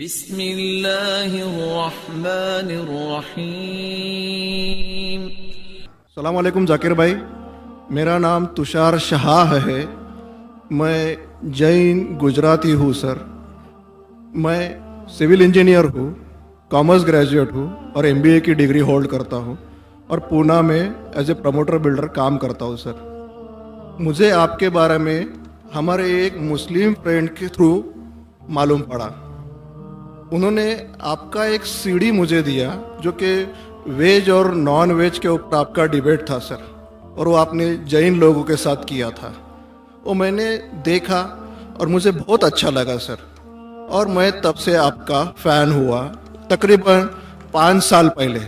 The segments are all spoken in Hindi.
बिस्मिल्लाहिर्रहमानिर्रहीम। अस्सलाम वालेकुम जाकिर भाई, मेरा नाम तुषार शाह है। मैं जैन गुजराती हूँ सर। मैं सिविल इंजीनियर हूँ, कॉमर्स ग्रेजुएट हूँ और एमबीए की डिग्री होल्ड करता हूँ और पूना में एज ए प्रमोटर बिल्डर काम करता हूँ सर। मुझे आपके बारे में हमारे एक मुस्लिम फ्रेंड के थ्रू मालूम पड़ा। उन्होंने आपका एक सीडी मुझे दिया जो कि वेज और नॉन वेज के ऊपर आपका डिबेट था सर, और वो आपने जैन लोगों के साथ किया था। वो मैंने देखा और मुझे बहुत अच्छा लगा सर, और मैं तब से आपका फ़ैन हुआ तकरीबन 5 साल पहले।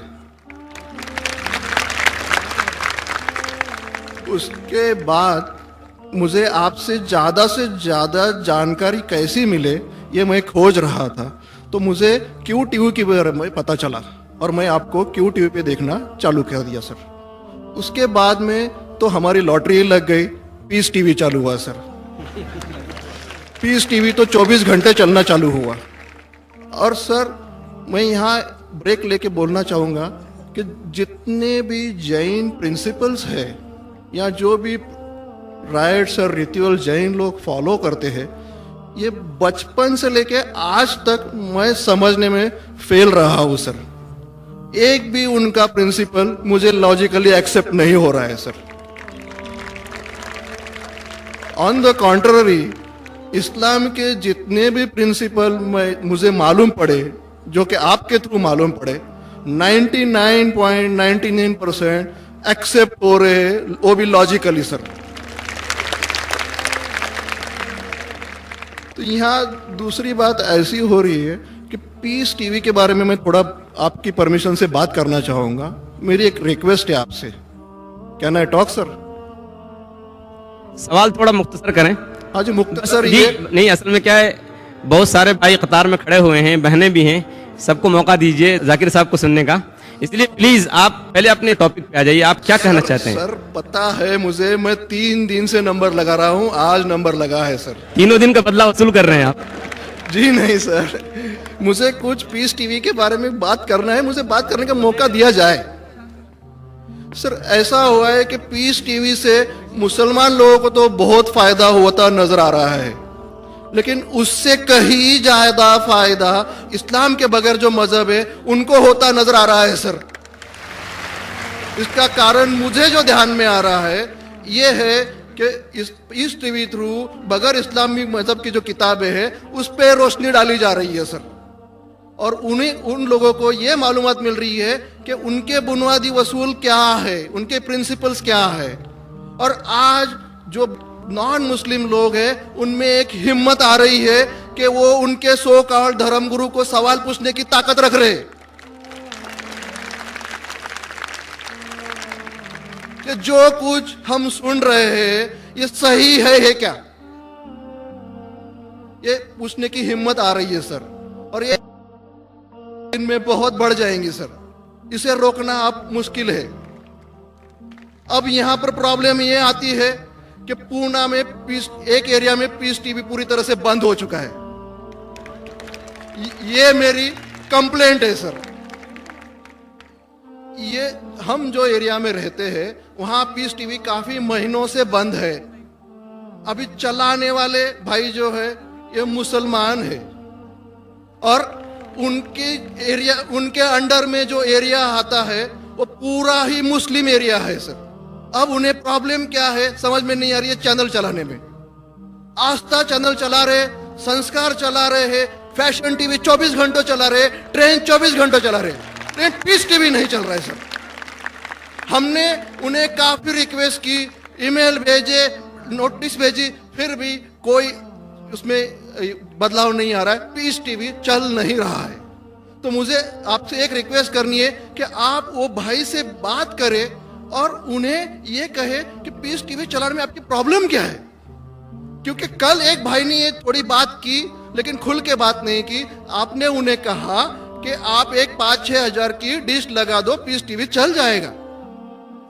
उसके बाद मुझे आपसे ज़्यादा जानकारी कैसी मिले ये मैं खोज रहा था, तो मुझे क्यू टीवी के बारे में पता चला और मैं आपको क्यू टीवी पे देखना चालू कर दिया सर। उसके बाद में तो हमारी लॉटरी लग गई, पीस टीवी चालू हुआ सर। पीस टीवी तो 24 घंटे चलना चालू हुआ। और सर मैं यहाँ ब्रेक लेके बोलना चाहूँगा कि जितने भी जैन प्रिंसिपल्स हैं या जो भी राइट्स और रिचुअल जैन लोग फॉलो करते हैं, ये बचपन से लेके आज तक मैं समझने में फेल रहा हूँ सर। एक भी उनका प्रिंसिपल मुझे लॉजिकली एक्सेप्ट नहीं हो रहा है सर। ऑन द कॉन्ट्ररी, इस्लाम के जितने भी प्रिंसिपल मुझे मालूम पड़े, जो कि आपके थ्रू मालूम पड़े, 99.99% एक्सेप्ट हो रहे, वो भी लॉजिकली सर। तो यहाँ दूसरी बात ऐसी हो रही है कि पीस टीवी के बारे में मैं थोड़ा आपकी परमिशन से बात करना चाहूँगा। मेरी एक रिक्वेस्ट है आपसे, कैन आई टॉक सर? सवाल थोड़ा मुख्तसर करें। हाँ जी, मुख्तसर जी, ये नहीं, असल में क्या है, बहुत सारे भाई कतार में खड़े हुए हैं, बहनें भी हैं, सबको मौका दीजिए जाकिर साहब को सुनने का। इसलिए प्लीज आप पहले अपने टॉपिक पे आ जाइए, आप क्या कहना चाहते हैं? सर पता है मुझे, मैं 3 दिन से नंबर लगा रहा हूँ, आज नंबर लगा है सर। तीनों दिन का बदला वसूल कर रहे हैं आप? जी नहीं सर, मुझे कुछ पीस टीवी के बारे में बात करना है, मुझे बात करने का मौका दिया जाए। सर ऐसा हुआ है कि पीस टीवी से मुसलमान लोगों को तो बहुत फायदा होता नजर आ रहा है, लेकिन उससे कहीं ज्यादा फायदा इस्लाम के बगैर जो मजहब है उनको होता नजर आ रहा है सर। इसका कारण मुझे जो ध्यान में आ रहा है ये है कि इस टीवी थ्रू बगैर इस्लामी मजहब की जो किताबें हैं उस पर रोशनी डाली जा रही है सर, और उन लोगों को ये मालूमात मिल रही है कि उनके बुनियादी वसूल क्या है, उनके प्रिंसिपल्स क्या है। और आज जो नॉन मुस्लिम लोग हैं उनमें एक हिम्मत आ रही है कि वो उनके सो कॉल्ड धर्मगुरु को सवाल पूछने की ताकत रख रहे कि जो कुछ हम सुन रहे हैं ये सही है क्या, ये पूछने की हिम्मत आ रही है सर, और ये इनमें बहुत बढ़ जाएंगी सर। इसे रोकना अब मुश्किल है। अब यहां पर प्रॉब्लम ये आती है कि पूना में एक एरिया में पीस टीवी पूरी तरह से बंद हो चुका है। ये मेरी कंप्लेंट है सर। ये हम जो एरिया में रहते हैं वहां पीस टीवी काफी महीनों से बंद है। अभी चलाने वाले भाई जो है ये मुसलमान है, और उनके अंडर में जो एरिया आता है वो पूरा ही मुस्लिम एरिया है सर। अब उन्हें प्रॉब्लम क्या है समझ में नहीं आ रही है। चैनल चलाने में आस्था चैनल चला रहे, संस्कार चला रहे हैं, फैशन टीवी 24 घंटों चला रहे, ट्रेन 24 घंटों चला रहे, ट्रेन पीस टीवी नहीं चल रहा है सर। हमने उन्हें काफी रिक्वेस्ट की, ईमेल भेजे, नोटिस भेजी, फिर भी कोई उसमें बदलाव नहीं आ रहा है, पीस टीवी चल नहीं रहा है। तो मुझे आपसे एक रिक्वेस्ट करनी है कि आप वो भाई से बात करें और उन्हें ये कहे कि पीस टीवी चलाने में आपकी प्रॉब्लम क्या है। क्योंकि कल एक भाई ने ये थोड़ी बात की लेकिन खुल के बात नहीं की। आपने उन्हें कहा कि आप एक 5-6 हजार की डिश लगा दो, पीस टीवी चल जाएगा।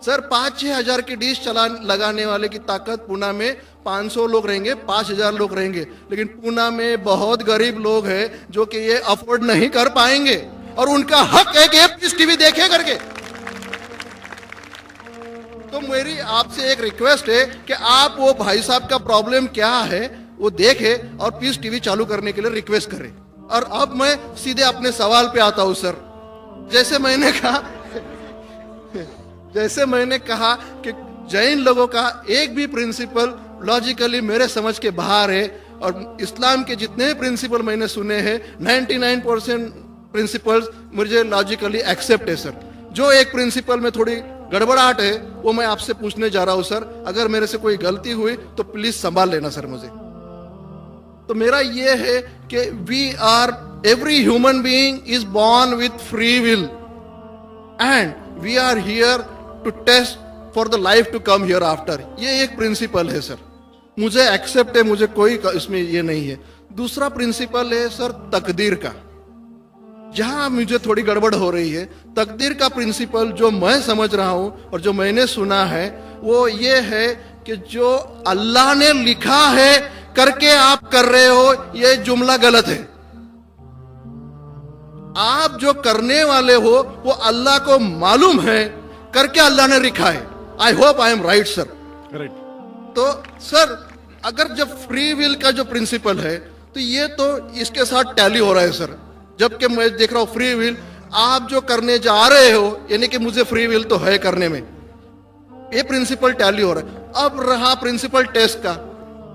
सर 5-6 हजार की डिश लगाने वाले की ताकत पुणे में 500 लोग रहेंगे, 5000 लोग रहेंगे, लेकिन पूना में बहुत गरीब लोग हैं जो कि ये अफोर्ड नहीं कर पाएंगे और उनका हक है कि ये पीस टीवी देखे करके। तो मेरी आपसे एक रिक्वेस्ट है कि आप वो भाई साहब का प्रॉब्लम क्या है वो देखे और पीस टीवी चालू करने के लिए रिक्वेस्ट करें। और अब मैं सीधे अपने सवाल पे आता हूं सर। जैसे मैंने कहा कि जैन लोगों का एक भी प्रिंसिपल लॉजिकली मेरे समझ के बाहर है, और इस्लाम के जितने भी प्रिंसिपल मैंने सुने हैं 99% प्रिंसिपल्स मुझे लॉजिकली एक्सेप्ट है सर। जो एक प्रिंसिपल में थोड़ी गड़बड़ाहट है वो मैं आपसे पूछने जा रहा हूं सर। अगर मेरे से कोई गलती हुई तो प्लीज संभाल लेना सर मुझे। तो मेरा ये है कि every human being is born with free will and we are here to test for the life to come here after. ये एक प्रिंसिपल है सर, मुझे एक्सेप्ट है, मुझे कोई इसमें ये नहीं है। दूसरा प्रिंसिपल है सर तकदीर का, जहां मुझे थोड़ी गड़बड़ हो रही है। तकदीर का प्रिंसिपल जो मैं समझ रहा हूं और जो मैंने सुना है वो ये है कि जो अल्लाह ने लिखा है करके आप कर रहे हो, ये जुमला गलत है। आप जो करने वाले हो वो अल्लाह को मालूम है करके अल्लाह ने लिखा है। I hope I am right sir. Correct. तो सर अगर जब फ्री विल का जो प्रिंसिपल है तो ये तो इसके साथ टैली हो रहा है सर। जबकि मैं देख रहा हूं फ्री विल, आप जो करने जा रहे हो यानी कि मुझे फ्री विल तो है करने में, ये प्रिंसिपल टैली हो रहा है। अब रहा प्रिंसिपल टेस्ट का।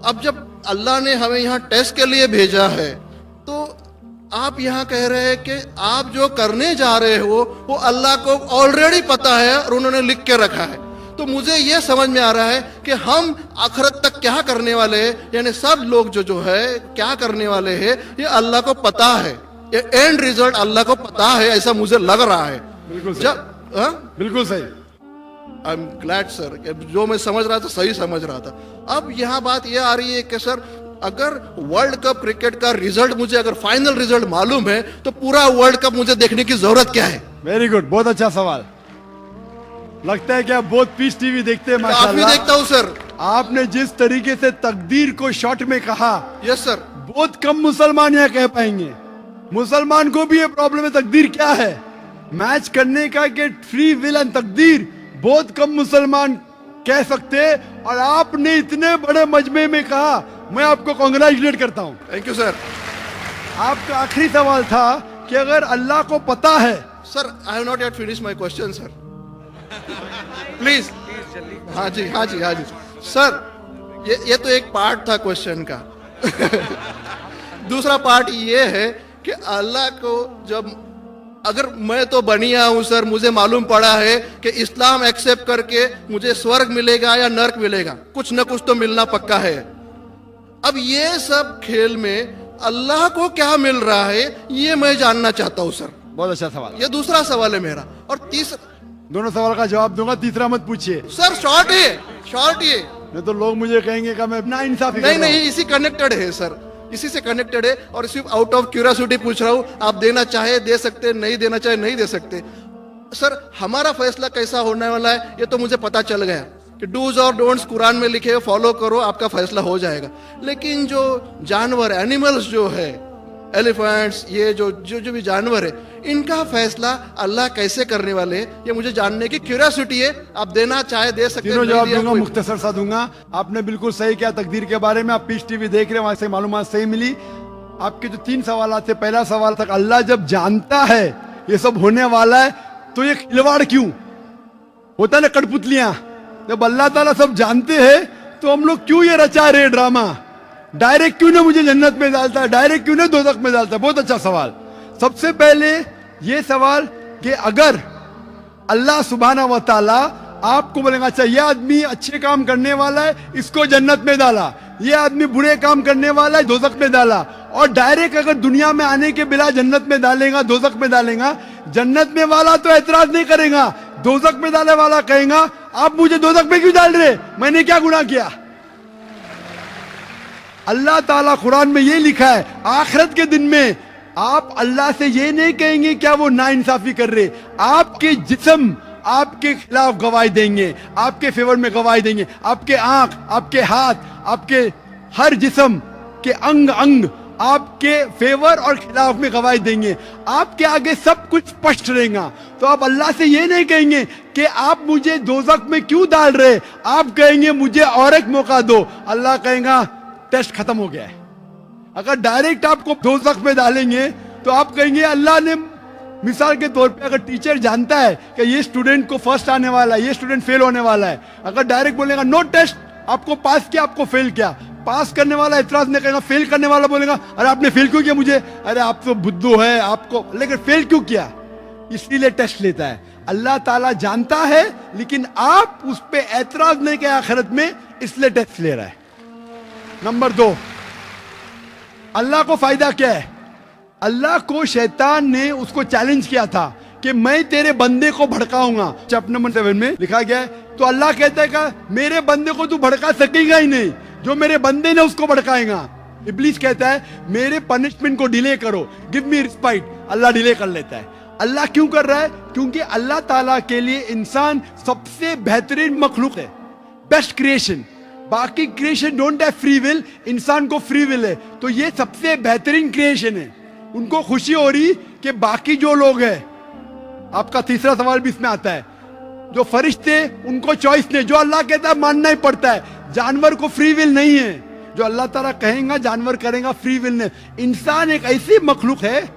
अब जब अल्लाह ने हमें यहाँ टेस्ट के लिए भेजा है तो आप यहाँ कह रहे हैं कि आप जो करने जा रहे हो वो अल्लाह को ऑलरेडी पता है और उन्होंने लिख के रखा है। तो मुझे ये समझ में आ रहा है कि हम आखिरत तक क्या करने वाले हैं, यानी सब लोग जो है क्या करने वाले हैं ये अल्लाह को पता है। ये एंड रिजल्ट अल्लाह को पता है, ऐसा मुझे लग रहा है। बिल्कुल सही। बिल्कुल सही। आई एम ग्लैड सर, जो मैं समझ रहा था सही समझ रहा था। अब यहाँ बात यह आ रही है कि सर अगर वर्ल्ड कप क्रिकेट का रिजल्ट मुझे अगर फाइनल रिजल्ट मालूम है तो पूरा वर्ल्ड कप मुझे देखने की जरूरत क्या है? वेरी गुड, बहुत अच्छा सवाल। लगता है कि आप बहुत पीस टीवी देखते हैं। काफी देखता हूँ सर। आपने जिस तरीके से तकदीर को शॉर्ट में कहा, यस सर, बहुत कम मुसलमान यह कह पाएंगे। मुसलमान को भी ये प्रॉब्लम है तकदीर क्या है, मैच करने का कि फ्री विल एंड तकदीर बहुत कम मुसलमान कह सकते। और आपने इतने बड़े मजमे में कहा, मैं आपको कांग्रेचुलेट करता हूं। Thank you sir. आपका आखिरी सवाल था कि अगर अल्लाह को पता है। Sir I have not yet finish my question sir, please. हाँ जी हाँ जी हाँ जी सर, ये तो एक पार्ट था क्वेश्चन का। दूसरा पार्ट ये है कि अल्लाह को जब अगर मैं तो बनिया हूं सर, मुझे मालूम पड़ा है कि इस्लाम एक्सेप्ट करके मुझे स्वर्ग मिलेगा या नर्क मिलेगा, कुछ न कुछ तो मिलना पक्का है। अब ये सब खेल में अल्लाह को क्या मिल रहा है ये मैं जानना चाहता हूं सर। बहुत अच्छा सवाल। ये दूसरा सवाल है मेरा। और तीसरा, दोनों सवाल का जवाब दूंगा, तीसरा मत पूछिए सर। शॉर्ट है, शॉर्ट ये। नहीं तो लोग मुझे कहेंगे कि मैं ना इंसाफी नहीं नहीं, इसी कनेक्टेड है सर, इसी से कनेक्टेड है। और सिर्फ आउट ऑफ क्यूरियोसिटी पूछ रहा हूं, आप देना चाहे दे सकते, नहीं देना चाहे नहीं दे सकते। सर हमारा फैसला कैसा होने वाला है ये तो मुझे पता चल गया कि डूज और डोंट्स कुरान में लिखे हो, फॉलो करो, आपका फैसला हो जाएगा। लेकिन जो जानवर एनिमल्स जो है, एलिफेंट्स, ये जो भी जानवर है, इनका फैसला अल्लाह कैसे करने वाले हैं ये मुझे जानने की क्यूरियोसिटी है। आप देना चाहे दे सकते हैं। तीनों जवाब दूंगा, मुख्तसर सा दूंगा। आपने बिल्कुल सही किया तकदीर के बारे में। आप पीस टीवी देख रहे हैं, वहां से मालूमात सही मिली। आपके जो 3 सवाल थे, पहला सवाल था अल्लाह जब जानता है ये सब होने वाला है तो ये खिलवाड़ क्यों होता है ना, कठपुतलियां। जब अल्लाह ताला सब जानते हैं तो हम लोग क्यों ये रचा रहे ड्रामा, डायरेक्ट क्यों ना मुझे जन्नत में डालता है, डायरेक्ट क्यों ना दोज़ख में डालता है। बहुत अच्छा सवाल। सबसे पहले ये सवाल कि अगर अल्लाह सुब्हाना व तआला आपको बोलेगा अच्छा ये आदमी अच्छे काम करने वाला है, इसको जन्नत में डाला, ये आदमी बुरे काम करने वाला है, दोज़ख में डाला, और डायरेक्ट अगर दुनिया में आने के बिना जन्नत में डालेगा, दोज़ख में डालेगा, जन्नत में वाला तो एतराज नहीं करेगा, दोज़ख में डालने वाला कहेगा आप मुझे दोज़ख में क्यों डाल रहे, मैंने क्या गुनाह किया। अल्लाह ताला कुरान में ये लिखा है आखिरत के दिन में आप अल्लाह से ये नहीं कहेंगे क्या वो नाइंसाफी कर रहे, आपके जिस्म आपके खिलाफ गवाही देंगे, आपके फेवर में गवाही देंगे। आपके आंख, आपके हाथ, आपके हर जिस्म के अंग अंग आपके फेवर और खिलाफ में गवाही देंगे। आपके आगे सब कुछ स्पष्ट रहेगा। तो आप अल्लाह से ये नहीं कहेंगे कि आप मुझे दोज़ख में क्यों डाल रहे, आप कहेंगे मुझे और एक मौका दो। अल्लाह कहेगा टेस्ट खत्म हो गया है। अगर डायरेक्ट आपको दोज़ख में डालेंगे तो आप कहेंगे अल्लाह ने, मिसाल के तौर पे अगर टीचर जानता है कि ये स्टूडेंट को फर्स्ट आने वाला है, ये स्टूडेंट फेल होने वाला है, अगर डायरेक्ट बोलेगा नो टेस्ट, आपको पास किया, आपको फेल किया, पास करने वाला इतराज नहीं करेगा, फेल करने वाला बोलेगा अरे आपने फेल क्यों किया मुझे, अरे आप तो बुद्धू है आपको, लेकिन फेल क्यों किया, इसलिए टेस्ट लेता है। अल्लाह ताला जानता है लेकिन आप उस पे एतराज नहीं किया आखिरत में, इसलिए टेस्ट ले रहा है। नंबर 2, अल्लाह को फायदा क्या है? अल्लाह को शैतान ने उसको चैलेंज किया था कि मैं तेरे बंदे को भड़काऊंगा। चैप्टर नंबर 7 में लिखा गया है। तो अल्लाह कहता है कि मेरे बंदे को तू भड़का सकेगा ही नहीं, जो मेरे बंदे ने उसको भड़काएगा। इब्लीस कहता है मेरे पनिशमेंट को डिले करो, गिव मी रिस्पाइट। अल्लाह डिले कर लेता है। अल्लाह क्यों कर रहा है? क्योंकि अल्लाह ताला के लिए इंसान सबसे बेहतरीन मखलूक है, बेस्ट क्रिएशन। बाकी creation don't have free will, इंसान को फ्री विल है। तो ये सबसे बेहतरीन क्रिएशन है। उनको खुशी हो रही कि बाकी जो लोग हैं, आपका तीसरा सवाल भी इसमें आता है, जो फरिश्ते उनको चॉइस नहीं, जो अल्लाह कहता है मानना ही पड़ता है। जानवर को फ्री विल नहीं है, जो अल्लाह ताला कहेगा जानवर करेगा, फ्री विल नहीं। इंसान एक ऐसी मखलूक है,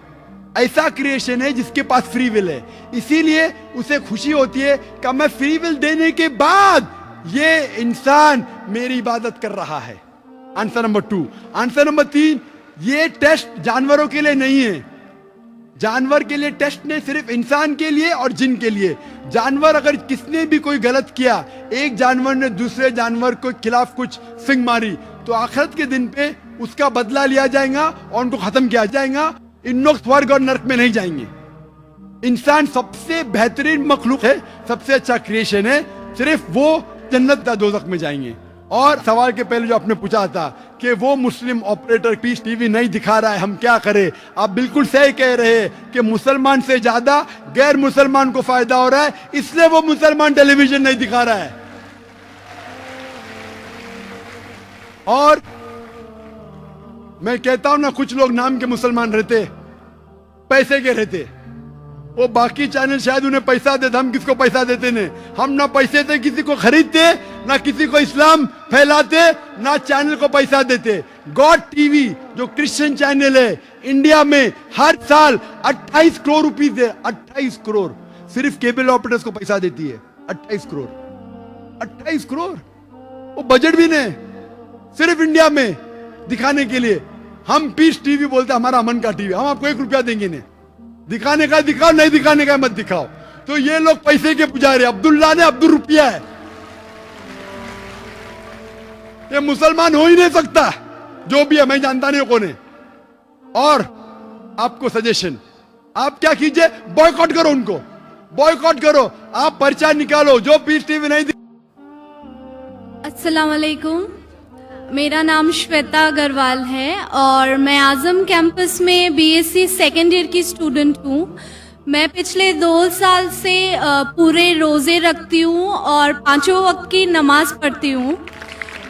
ऐसा क्रिएशन है जिसके पास फ्री विल है। इसीलिए उसे खुशी होती है कि मैं फ्री विल देने के बाद ये इंसान मेरी इबादत कर रहा है। Answer number 2। आंसर नंबर 3, ये टेस्ट जानवरों के लिए नहीं है। जानवर के लिए टेस्ट नहीं, सिर्फ इंसान के लिए और जिन के लिए। जानवर अगर किसने भी कोई गलत किया, एक जानवर ने दूसरे जानवर के खिलाफ कुछ सिंग मारी, तो आखिरत के दिन पे उसका बदला लिया जाएगा और उनको खत्म किया जाएगा। इन लोग स्वर्ग और नरक में नहीं जाएंगे। इंसान सबसे बेहतरीन मखलूक है, सबसे अच्छा क्रिएशन है, सिर्फ वो जन्नत या दोज़ख में जाएंगे। और सवाल के पहले जो आपने पूछा था कि वो मुस्लिम ऑपरेटर पीस टीवी नहीं दिखा रहा है, हम क्या करें? आप बिल्कुल सही कह रहे हैं कि मुसलमान से ज्यादा गैर मुसलमान को फायदा हो रहा है, इसलिए वो मुसलमान टेलीविजन नहीं दिखा रहा है। और मैं कहता हूं ना, कुछ लोग नाम के मुसलमान रहते, पैसे के रहते, वो बाकी चैनल शायद उन्हें पैसा देते, हम किसको पैसा देते नहीं। हम ना पैसे से किसी को खरीदते, ना किसी को इस्लाम फैलाते, ना चैनल को पैसा देते। गॉड टीवी जो क्रिश्चियन चैनल है इंडिया में हर साल 28 करोड़ रुपीस है, 28 करोड़ सिर्फ केबल ऑपरेटर्स को पैसा देती है। 28 करोड़, 28 करोड़ वो बजट भी नहीं, सिर्फ इंडिया में दिखाने के लिए। हम पीस टीवी बोलते हमारा अमन का टीवी, हम आपको 1 रुपया देंगे नहीं, दिखाने का दिखाओ, नहीं दिखाने का मत दिखाओ। तो ये लोग पैसे के पुजारी, अब्दुल्ला ने अब्दुल रुपया है, ये मुसलमान हो ही नहीं सकता। जो भी है, मैं जानता नहीं कौन है। और आपको सजेशन, आप क्या कीजिए, बॉयकॉट करो उनको, बॉयकॉट करो, आप पर्चा निकालो। जो पीस टीवी नहीं अस्सलाम वालेकुम, मेरा नाम श्वेता अग्रवाल है और मैं आजम कैंपस में बीएससी सेकेंड ईयर की स्टूडेंट हूँ। मैं पिछले 2 साल से पूरे रोज़े रखती हूँ और 5 वक्त की नमाज पढ़ती हूँ।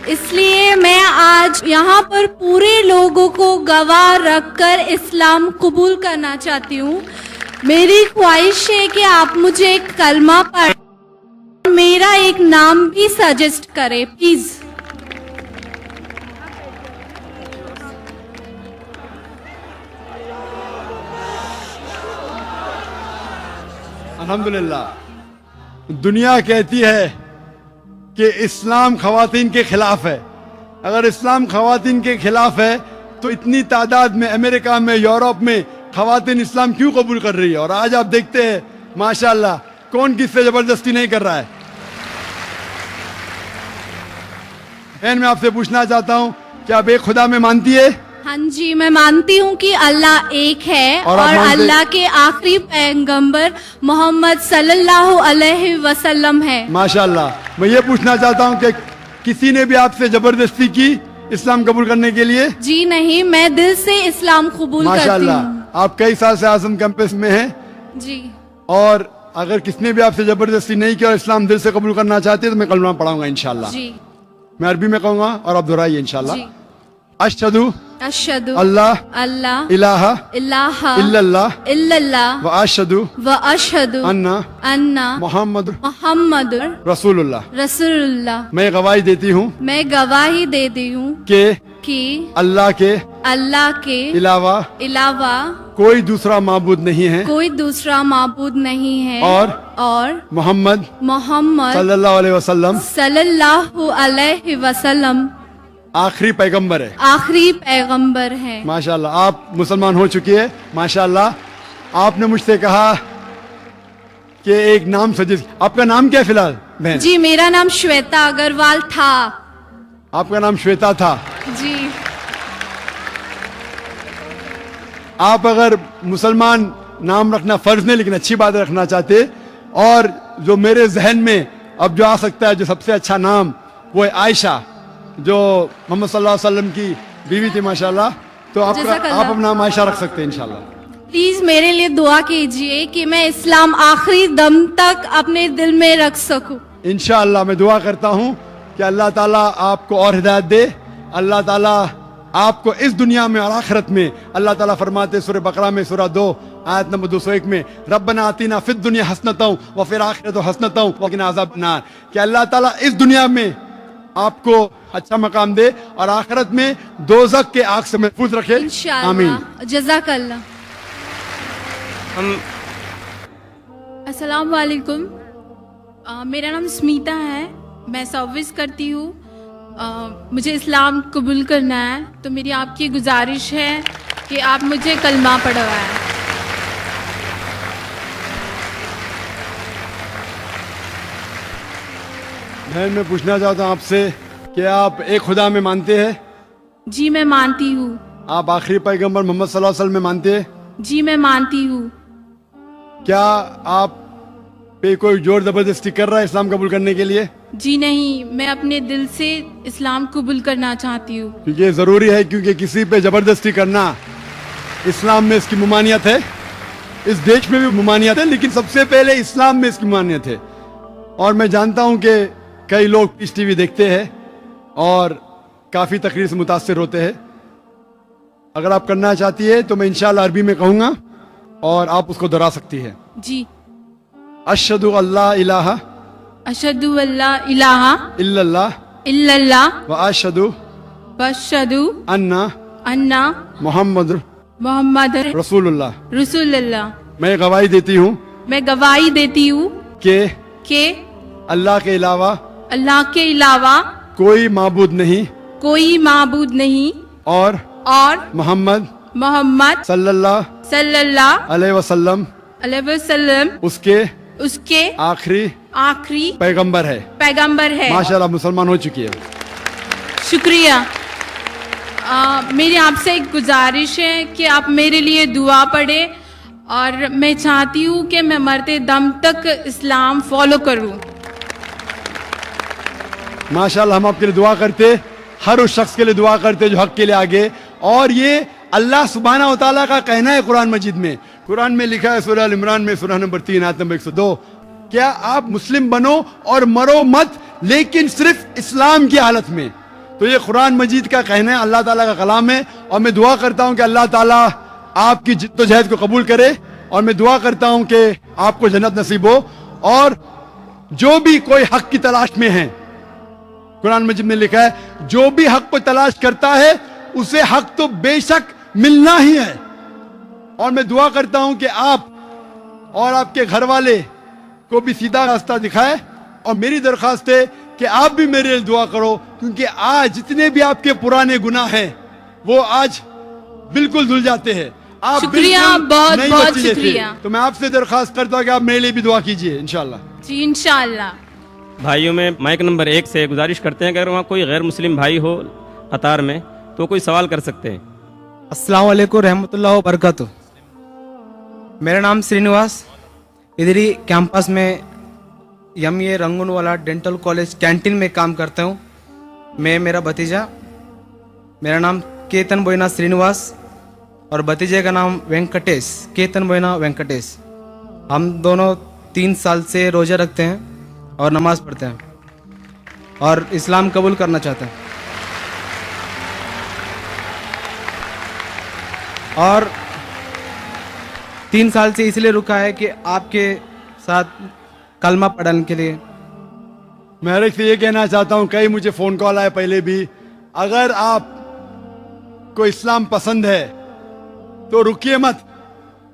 इसलिए मैं आज यहाँ पर पूरे लोगों को गवाह रखकर इस्लाम कबूल करना चाहती हूँ। मेरी ख्वाहिश है कि आप मुझे एक कलमा पढ़, मेरा एक नाम भी सजेस्ट करें प्लीज। अल्हम्दुलिल्लाह, दुनिया कहती है कि इस्लाम खवातीन के खिलाफ है। अगर इस्लाम खवातीन के खिलाफ है तो इतनी तादाद में अमेरिका में, यूरोप में खवातीन इस्लाम क्यों कबूल कर रही है? और आज आप देखते हैं माशाल्लाह कौन किससे जबरदस्ती नहीं कर रहा है। बहन, मैं आपसे पूछना चाहता हूँ, क्या आप एक खुदा में मानती है? हाँ जी, मैं मानती हूँ कि अल्लाह एक है और अल्लाह के आखिरी पैगंबर मोहम्मद सल्लल्लाहु अलैहि वसल्लम है। माशाल्लाह। मैं ये पूछना चाहता हूँ कि किसी ने भी आपसे जबरदस्ती की इस्लाम कबूल करने के लिए? जी नहीं, मैं दिल से इस्लाम कबूल करती हूँ। माशाल्लाह। आप कई साल से आजम कैंपस में हैं जी, और अगर किसने भी आपसे जबरदस्ती नहीं किया और इस्लाम दिल से कबूल करना चाहते हैं तो मैं कलमा पढ़ाऊंगा इंशाल्लाह। जी मैं अरबी में कहूंगा और आप दोहराइए इंशाल्लाह। जी। अशहदु अशहदु अल्लाह अल्लाह इलाहा इलाहा इल्लल्लाह इल्लल्लाह व अशहदु व अशहदु अन्ना अन्ना मोहम्मद मोहम्मद रसूलुल्लाह। रसूलुल्लाह। मैं गवाही देती हूँ मैं गवाही देती हूँ कि अल्लाह के अल्लाह के अलावा अलावा कोई दूसरा माबूद नहीं है कोई दूसरा माबूद नहीं है और मोहम्मद मोहम्मद सल्लल्लाहु अलैहि वसल्लम सल्लल्लाहु अलैहि वसल्लम आखिरी पैगंबर है। आखिरी पैगंबर है। माशाल्लाह आप मुसलमान हो चुकी है। माशाल्लाह आपने मुझसे कहा कि एक नाम सजेस्ट, आपका नाम क्या है फिलहाल बहन? जी मेरा नाम श्वेता अग्रवाल था। आपका नाम श्वेता था। जी आप अगर मुसलमान नाम रखना फर्ज नहीं लेकिन अच्छी बात रखना चाहते, और जो मेरे जहन में अब जो आ सकता है जो सबसे अच्छा नाम वो है आयशा, जो मोहम्मद सल्लल्लाहु अलैहि वसल्लम की बीवी थी माशाल्लाह। तो आप अपना नाम आयशा रख सकते हैं इंशाल्लाह। प्लीज मेरे लिए दुआ कीजिए कि मैं इस्लाम आखिरी दम तक अपने दिल में रख सकूं। इंशाअल्लाह मैं दुआ करता हूँ कि अल्लाह ताला आपको और हिदायत दे। अल्लाह ताला आपको इस दुनिया में और आखिरत में, अल्लाह ताला फरमाते सूरह बकरा में सूरह 2 आयत नंबर 201 में, रब्बना आतीना फिद दुनिया हसनतौ व फिल आखिरति हसनतौ व क़िना अज़ाबन्नार, कि अल्लाह ताला इस दुनिया में आपको अच्छा मकाम दे और आखिरत में दोज़ख के आग से महफूज रखे। आमीन। इंशाअल्लाह। जज़ाकल्लाह। हम अस्सलाम वालेकुम। मेरा नाम स्मिता है, मैं सर्विस करती हूँ। मुझे इस्लाम कबूल करना है, तो मेरी आपकी गुजारिश है कि आप मुझे कलमा पढ़वाएं। बहन मैं पूछना चाहता हूँ आपसे कि आप एक खुदा में मानते हैं? जी मैं मानती हूँ। आप आखिरी पैगंबर मोहम्मद सल्लल्लाहु अलैहि वसल्लम में मानते हैं? जी मैं मानती हूँ। क्या आप पे कोई जोर जबरदस्ती कर रहा है इस्लाम कबूल करने के लिए? जी नहीं, मैं अपने दिल से इस्लाम कबूल करना चाहती हूँ। क्योंकि ये जरूरी है, क्योंकि किसी पे जबरदस्ती करना इस्लाम में इसकी ममानियत है, इस देश में भी ममानियत है, लेकिन सबसे पहले इस्लाम में इसकी ममानियत है। और मैं जानता हूँ कि कई लोग पीस टीवी देखते हैं और काफी तकरीर से मुतासिर होते हैं। अगर आप करना चाहती है तो मैं इंशाल्लाह अरबी में कहूँगा और आप उसको दोहरा सकती है। जी। अशहदु अल्ला इलाहा अशहदु अल्ला इलाहा इल्लल्लाह इल्लल्लाह व अशहदु वअशहदु अन्ना अन्ना मोहम्मद मोहम्मद रसूलुल्लाह। रसूलुल्लाह। मैं गवाही देती हूँ मैं गवाही देती हूँ कि अल्लाह के अलावा कोई माबूद नहीं और मोहम्मद सल्लल्लाहु अलैहि वसल्लम उसके आखिरी पैगंबर है। माशाल्लाह मुसलमान हो चुकी है। शुक्रिया। मेरी आपसे एक गुजारिश है कि आप मेरे लिए दुआ पढ़े, और मैं चाहती हूँ कि मैं मरते दम तक इस्लाम फॉलो करूँ। माशाल्लाह हम आपके लिए दुआ करते, हर उस शख्स के लिए दुआ करते जो हक के लिए आगे। और ये अल्लाह सुब्हानहू व तआला का कहना है कुरान मजीद में। कुरान में लिखा है सूरह अल इमरान में सूरह नंबर 3 आयत नंबर 102, क्या आप मुस्लिम बनो और मरो मत, लेकिन सिर्फ इस्लाम की हालत में। तो ये कुरान मजीद का कहना है, अल्लाह ताला का कलाम है। और मैं दुआ करता हूँ कि अल्लाह ताला आपकी जिद्दोजहद को कबूल करे, और मैं दुआ करता हूँ कि आपको जन्नत नसीब हो। और जो भी कोई हक की तलाश में है, कुरान मजीद में लिखा है जो भी हक को तलाश करता है उसे हक तो बेशक मिलना ही है। और मैं दुआ करता हूं कि आप और आपके घर वाले को भी सीधा रास्ता दिखाए। और मेरी दरख्वास्त है कि आप भी मेरे लिए दुआ करो, क्योंकि आज जितने भी आपके पुराने गुनाह हैं वो आज बिल्कुल धुल जाते हैं। आप शुक्रिया, बहुत बहुत शुक्रिया। तो मैं आपसे दरख्वास्त करता हूं कि आप मेरे लिए भी दुआ कीजिए इंशाल्लाह। जी इंशाल्लाह। भाइयों में माइक नंबर 1 से गुजारिश करते हैं कि अगर वहाँ कोई गैर मुस्लिम भाई हो कतार में तो कोई सवाल कर सकते हैं। अस्सलाम वालेकुम रहमतुल्लाह व बरकातुहू। मेरा नाम श्रीनिवास, इधर ही कैंपस में MA Rangoonwala dental college canteen में काम करता हूँ। मैं मेरा भतीजा, मेरा नाम केतन बोयना श्रीनिवास और भतीजे का नाम वेंकटेश, केतन बोयना वेंकटेश। हम दोनों 3 साल से रोज़ा रखते हैं और नमाज़ पढ़ते हैं और इस्लाम कबूल करना चाहते हैं। और 3 साल से इसलिए रुका है कि आपके साथ कलमा पढ़ने के लिए। मैं हर एक से ये कहना चाहता हूँ, कई मुझे फ़ोन कॉल आए पहले भी, अगर आप को इस्लाम पसंद है तो रुकिए मत,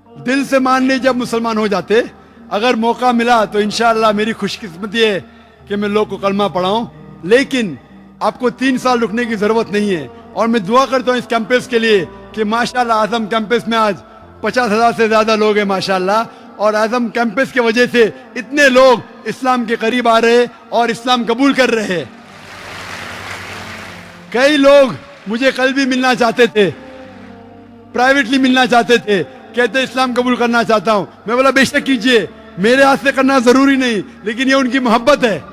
दिल से मान लीजिए जब मुसलमान हो जाते। अगर मौका मिला तो इंशाअल्लाह मेरी खुशकिस्मती है कि मैं लोग को कलमा पढ़ाऊं, लेकिन आपको 3 साल रुकने की ज़रूरत नहीं है। और मैं दुआ करता हूँ इस कैंपस के लिए कि माशाअल्लाह आज़म कैंपस में आज 50,000 से ज़्यादा लोग हैं माशाअल्लाह, और आज़म कैंपस की वजह से इतने लोग इस्लाम के करीब आ रहे और इस्लाम कबूल कर रहे हैं। कई लोग मुझे कल भी मिलना चाहते थे, प्राइवेटली मिलना चाहते थे, कहते इस्लाम कबूल करना चाहता हूं। मैं बोला बेशक कीजिए, मेरे हाथ से करना जरूरी नहीं, लेकिन ये उनकी मोहब्बत है।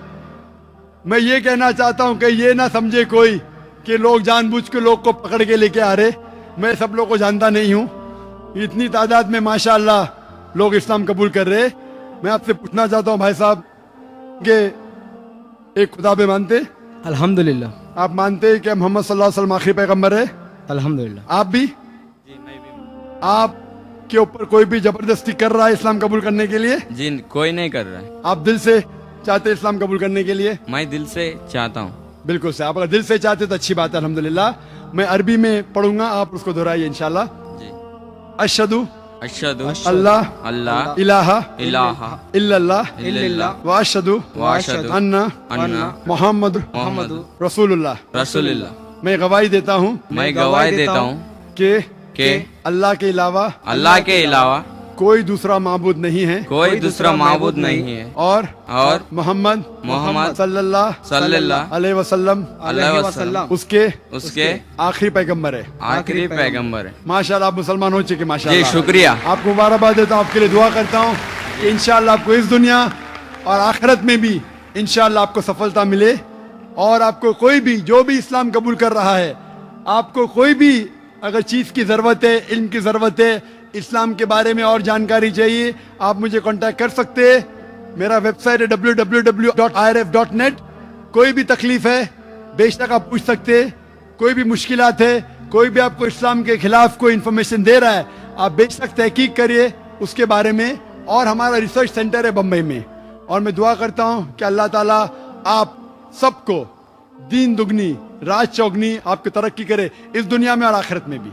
मैं ये कहना चाहता हूं कि ये ना समझे कोई कि लोग जानबूझ के लोग को पकड़ के लेके आ रहे। मैं सब लोग को जानता नहीं हूं, इतनी तादाद में माशाअल्लाह लोग इस्लाम कबूल कर रहे। मैं आपसे पूछना चाहता हूं भाई साहब कि एक खुदा पे मानते? अल्हम्दुलिल्लाह। आप मानते हैं कि मोहम्मद सल्लल्लाहु अलैहि वसल्लम आखिरी पैगंबर है? अल्हम्दुलिल्लाह। आप भी? जी मैं भी। आप के ऊपर कोई भी जबरदस्ती कर रहा है इस्लाम कबूल करने के लिए? जी कोई नहीं कर रहा है, आप दिल से चाहते हैं इस्लाम कबूल करने के लिए? मैं दिल से चाहता हूँ। बिल्कुल से, आप अगर दिल से चाहते तो अच्छी बात है, अल्हम्दुलिल्लाह। मैं अरबी में पढ़ूंगा, आप उसको दोहराइए इंशाल्लाह। जी। अशहदु अशहदु अल्लाह अल्लाह इलाहा इलाहा इल्लल्लाह इल्लल्लाह व अशहदु व अशहदु अन्ना अन्ना मोहम्मद मोहम्मद रसूलुल्लाह। रसूलुल्लाह। मैं गवाही देता हूँ मैं गवाही देता हूँ कि अल्लाह के अलावा अल्लाह के अलावा कोई दूसरा माबूद नहीं है कोई दूसरा माबूद नहीं है, और और मोहम्मद मोहम्मद सल्लल्लाहु सल्लल्लाहु अलैहि वसल्लम अलैहि वसल्लम उसके उसके आखिरी पैगंबर है। आखिरी पैगंबर है। माशाल्लाह आप मुसलमान हो चुके, जी माशाल्लाह। शुक्रिया। आपको मुबारकबाद देता हूँ, आपके लिए दुआ करता हूँ कि इंशाअल्लाह आपको इस दुनिया और आखिरत में भी इंशाअल्लाह आपको सफलता मिले। और आपको कोई भी जो भी इस्लाम कबूल कर रहा है, आपको कोई भी अगर चीज़ की ज़रूरत है, इल्म की ज़रूरत है, इस्लाम के बारे में और जानकारी चाहिए, आप मुझे कांटेक्ट कर सकते हैं। मेरा वेबसाइट है www.irf.net। कोई भी तकलीफ है बेशक आप पूछ सकते हैं, कोई भी मुश्किलात है, कोई भी आपको इस्लाम के खिलाफ कोई इन्फॉर्मेशन दे रहा है, आप बेशक तहकीक करिए उसके बारे में। और हमारा रिसर्च सेंटर है बम्बई में। और मैं दुआ करता हूँ कि अल्लाह ताला आप सबको दीन दुगनी रात चौगनी आपकी तरक्की करे, इस दुनिया में और आखिरत में भी।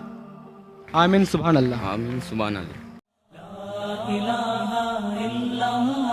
आमीन सुभान अल्लाह। आमीन सुभान अल्लाह। इलाहा इल्लल्लाह